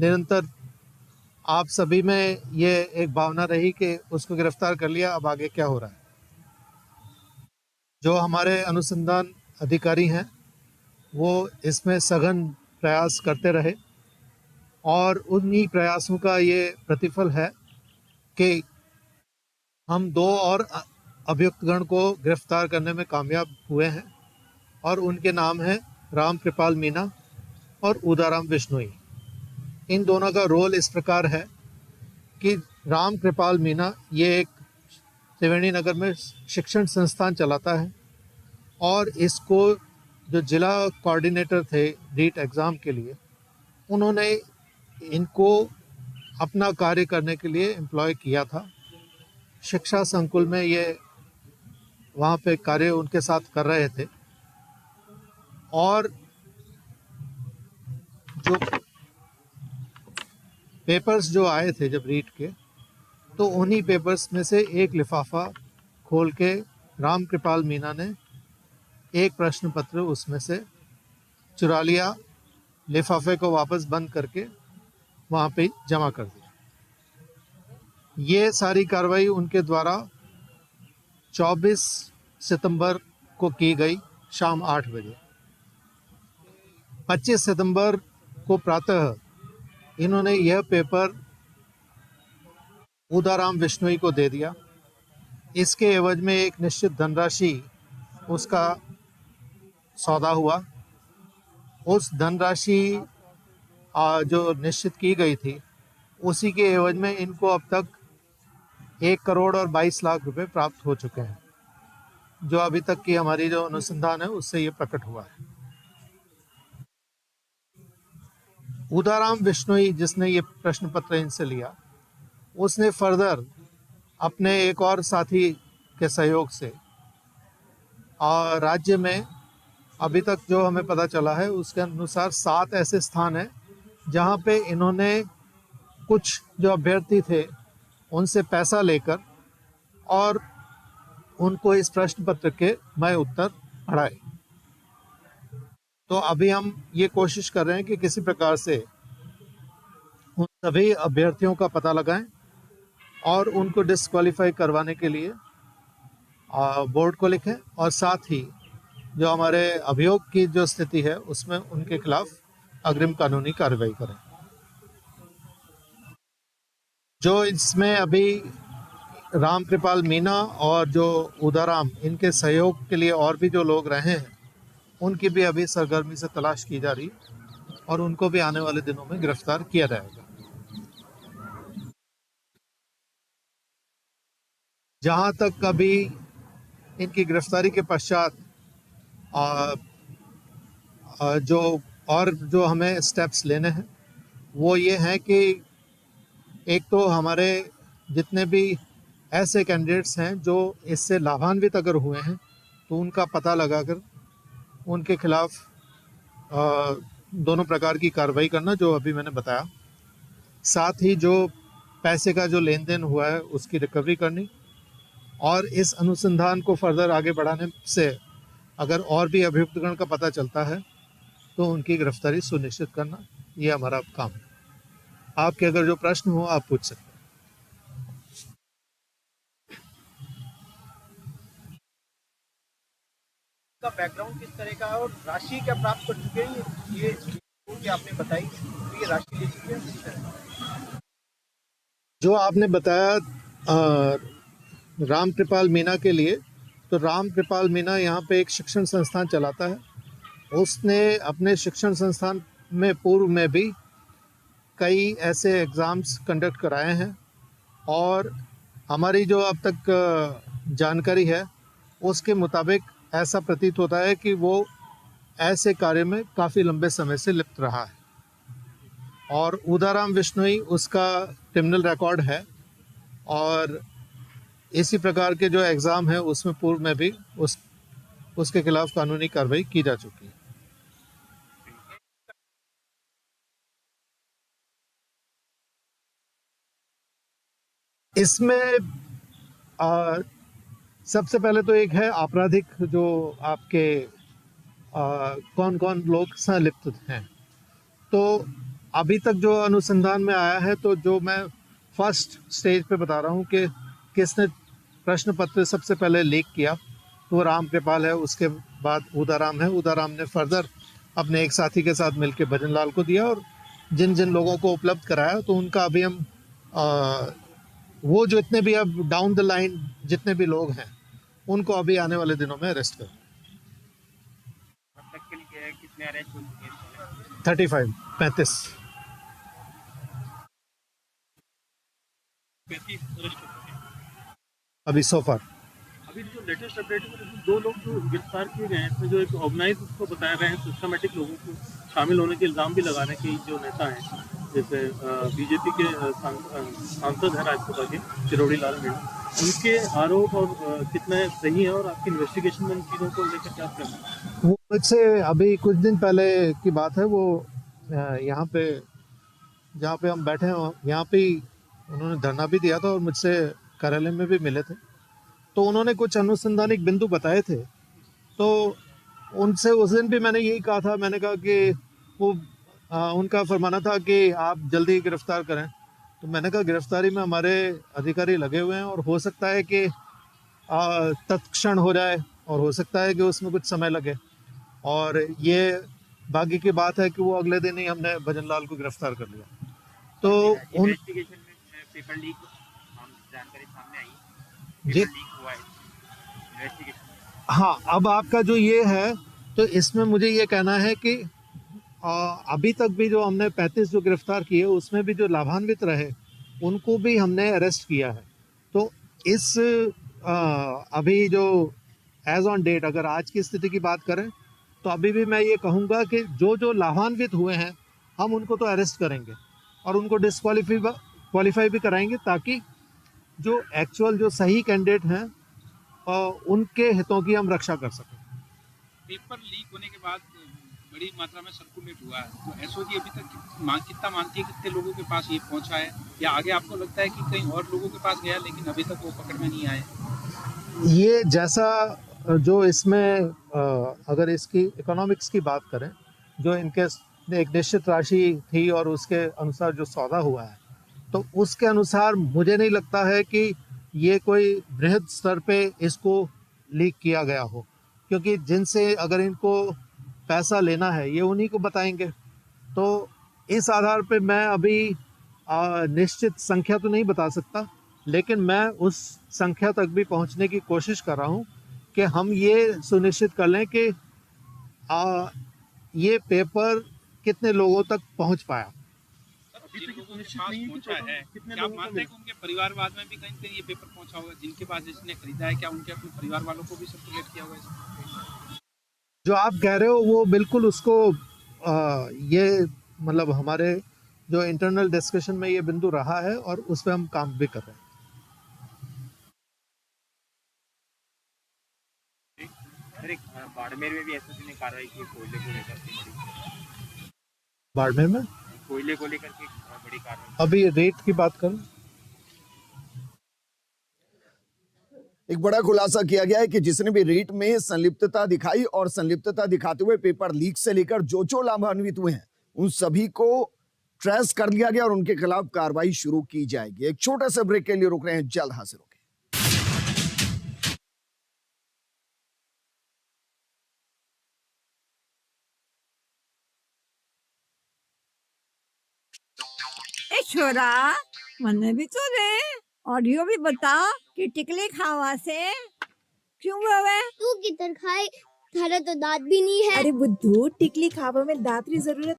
निरंतर आप सभी में ये एक भावना रही कि उसको गिरफ्तार कर लिया, अब आगे क्या हो रहा है। जो हमारे अनुसंधान अधिकारी हैं वो इसमें सघन प्रयास करते रहे और उन्हीं प्रयासों का ये प्रतिफल है कि हम 2 और अभियुक्तगण को गिरफ्तार करने में कामयाब हुए हैं और उनके नाम हैं राम कृपाल मीना और उदाराम बिश्नोई। इन दोनों का रोल इस प्रकार है कि राम कृपाल मीना ये एक त्रिवेणी नगर में शिक्षण संस्थान चलाता है और इसको जो जिला कोऑर्डिनेटर थे रीट एग्ज़ाम के लिए, उन्होंने इनको अपना कार्य करने के लिए एम्प्लॉय किया था। शिक्षा संकुल में ये वहाँ पे कार्य उनके साथ कर रहे थे और जो पेपर्स जो आए थे जब रीट के, तो उन्हीं पेपर्स में से एक लिफाफा खोल के राम कृपाल मीना ने एक प्रश्न पत्र उसमें से चुरा लिया, लिफाफे को वापस बंद करके वहाँ पे जमा कर दिया। ये सारी कार्रवाई उनके द्वारा 24 सितंबर को की गई शाम 8 बजे। 25 सितंबर को प्रातः इन्होंने यह पेपर उदाराम बिश्नोई को दे दिया। इसके एवज में एक निश्चित धनराशि उसका सौदा हुआ। उस धनराशि जो निश्चित की गई थी उसी के एवज में इनको अब तक 1 करोड़ और 22 लाख रुपए प्राप्त हो चुके हैं, जो अभी तक की हमारी जो अनुसंधान है उससे ये प्रकट हुआ है। उदाराम बिश्नोई जिसने ये प्रश्न पत्र इनसे लिया, उसने फर्दर अपने एक और साथी के सहयोग से राज्य में अभी तक जो हमें पता चला है उसके अनुसार 7 ऐसे स्थान हैं जहाँ पे इन्होंने कुछ जो अभ्यर्थी थे उनसे पैसा लेकर और उनको इस प्रश्न पत्र के मैं उत्तर पढ़ाए। तो अभी हम ये कोशिश कर रहे हैं कि किसी प्रकार से उन सभी अभ्यर्थियों का पता लगाएं और उनको डिस्क्वालीफाई करवाने के लिए बोर्ड को लिखें और साथ ही जो हमारे अभियोग की जो स्थिति है उसमें उनके खिलाफ अग्रिम कानूनी कार्रवाई करें। जो इसमें अभी राम कृपाल मीना और जो उदाराम, इनके सहयोग के लिए और भी जो लोग रहे हैं उनकी भी अभी सरगर्मी से तलाश की जा रही और उनको भी आने वाले दिनों में गिरफ्तार किया जाएगा। जहां तक अभी इनकी गिरफ्तारी के पश्चात जो हमें स्टेप्स लेने हैं वो ये हैं कि एक तो हमारे जितने भी ऐसे कैंडिडेट्स हैं जो इससे लाभान्वित अगर हुए हैं तो उनका पता लगाकर उनके खिलाफ दोनों प्रकार की कार्रवाई करना जो अभी मैंने बताया। साथ ही जो पैसे का जो लेन देन हुआ है उसकी रिकवरी करनी और इस अनुसंधान को फर्दर आगे बढ़ाने से अगर और भी अभियुक्तगण का पता चलता है तो उनकी गिरफ्तारी सुनिश्चित करना, ये हमारा काम है। आपके अगर जो प्रश्न हो आप पूछ सकते हैं। का बैकग्राउंड किस तरह का है और राशि क्या प्राप्त कर चुके हैं? ये जो आपने बताई, तो ये राशि ले चुके हैं किस तरह? जो आपने बताया राम कृपाल मीना के लिए, तो राम कृपाल मीना यहाँ पे एक शिक्षण संस्थान चलाता है। उसने अपने शिक्षण संस्थान में पूर्व में भी कई ऐसे एग्ज़ाम्स कंडक्ट कराए हैं और हमारी जो अब तक जानकारी है उसके मुताबिक ऐसा प्रतीत होता है कि वो ऐसे कार्य में काफ़ी लंबे समय से लिप्त रहा है और उदाराम बिश्नोई उसका क्रिमिनल रिकॉर्ड है और इसी प्रकार के जो एग्ज़ाम है उसमें पूर्व में भी उसके खिलाफ कानूनी कार्रवाई की जा चुकी है। इसमें सबसे पहले तो एक है आपराधिक, जो आपके कौन कौन लोग संलिप्त हैं। तो अभी तक जो अनुसंधान में आया है, तो जो मैं फर्स्ट स्टेज पे बता रहा हूँ कि किसने प्रश्न पत्र सबसे पहले लीक किया, तो वो राम कृपाल है। उसके बाद उदाराम है। उदाराम ने फर्दर अपने एक साथी के साथ मिलकर भजन लाल को दिया, और जिन जिन लोगों को उपलब्ध कराया, तो उनका अभी हम वो जितने भी अब डाउन द लाइन जितने भी लोग हैं, उनको अभी आने वाले दिनों में अरेस्ट करें। अब तक के लिए कितने अरेस्ट हो चुके हैं? 35 35 अरेस्ट हो चुके हैं अभी सो फार। अभी जो लेटेस्ट अपडेट है, दो लोग जो गिरफ्तार किए गए हैं, इसमें जो एक ऑर्गेनाइज उसको बताया गया है, सिस्टमेटिक लोगों को शामिल होने के इल्ज़ाम भी लगा रहे हैं कि जो नेता हैं, जैसे बीजेपी के सांसद हैं राजसभा के किरोड़ी लाल मीणा, उनके आरोप और कितने सही है, और आपकी इन्वेस्टिगेशन में उन चीज़ों को लेकर क्या करना है? वो मुझसे अभी कुछ दिन पहले की बात है। वो यहाँ पे जहाँ पे हम बैठे हैं, यहाँ पे ही उन्होंने धरना भी दिया था, और मुझसे कार्यालय में भी मिले थे। तो उन्होंने कुछ अनुसंधानिक बिंदु बताए थे। तो उनसे उस दिन भी मैंने यही कहा था। मैंने कहा कि वो उनका फरमाना था कि आप जल्दी गिरफ्तार करें। तो मैंने कहा गिरफ्तारी में हमारे अधिकारी लगे हुए हैं, और हो सकता है कि तत्क्षण हो जाए, और हो सकता है कि उसमें कुछ समय लगे। और ये भाग्य की बात है कि वो अगले दिन ही हमने भजन लाल को गिरफ्तार कर लिया। तो इन्वेस्टिगेशन में पेपर लीक जानकारी सामने आई, जी पेपर लीक हुआ है इन्वेस्टिगेशन। हाँ, अब आपका जो ये है, तो इसमें मुझे ये कहना है कि अभी तक भी जो हमने 35 जो गिरफ्तार किए, उसमें भी जो लाभान्वित रहे, उनको भी हमने अरेस्ट किया है। तो इस अभी जो एज ऑन डेट, अगर आज की स्थिति की बात करें, तो अभी भी मैं ये कहूँगा कि जो जो लाभान्वित हुए हैं, हम उनको तो अरेस्ट करेंगे, और उनको क्वालिफाई भी कराएंगे, ताकि जो एक्चुअल जो सही कैंडिडेट हैं, उनके हितों की हम रक्षा कर सकें। पेपर लीक होने के बाद बड़ी मात्रा में सर्कुलेट हुआ है, तो एसओजी अभी तक कितना मानती है, कितने लोगों के पास ये पहुंचा है, या आगे आपको लगता है कि कहीं और लोगों के पास गया लेकिन अभी तक वो पकड़ में नहीं आए? ये जैसा जो इसमें अगर इसकी इकोनॉमिक्स की बात करें, जो इनके एक निश्चित राशि थी और उसके अनुसार जो सौदा हुआ है, तो उसके अनुसार मुझे नहीं लगता है कि ये कोई बृहद स्तर पे इसको लीक किया गया हो, क्योंकि जिनसे अगर इनको पैसा लेना है, ये उन्हीं को बताएंगे। तो इस आधार पे मैं अभी निश्चित संख्या तो नहीं बता सकता, लेकिन मैं उस संख्या तक भी पहुंचने की कोशिश कर रहा हूं कि हम ये सुनिश्चित कर लें कि ये पेपर कितने लोगों तक पहुंच पाया। अभी तक सुनिश्चित नहीं है कि क्या आप मानते हैं कि उनके परिवारवाद में भी कहीं कहीं ये पेपर पहुंचा होगा, जिनके पास जिसने खरीदा है, क्या उनके अपने परिवार वालों को भी सर्कुलेट किया होगा? जो आप कह रहे हो वो बिल्कुल उसको ये मतलब हमारे जो इंटरनल डिस्कशन में ये बिंदु रहा है, और उस पर हम काम भी कर रहे हैं। बाड़मेर में भी एसओजी ने कार्रवाई की कोयले को लेकर के, बाड़मेर में कोयले को लेकर के बड़ी कार्रवाई। अभी रेट की बात करूं, एक बड़ा खुलासा किया गया है कि जिसने भी रेट में संलिप्तता दिखाई और संलिप्तता दिखाते हुए पेपर लीक से लेकर जो लाभान्वित हुए हैं, उन सभी को ट्रेस कर लिया गया और उनके खिलाफ कार्रवाई शुरू की जाएगी। एक छोटे से ब्रेक के लिए रुक रहे हैं, जल्द हाजिर होंगे। ए छोरा, मने भी तो दे, ऑडियो भी बता कि टिकली खावा से क्यों रोवे? तू किधर खाए, थारा तो दांत भी नहीं है। अरे बुद्धू, टिकली खावा में दांत की जरूरत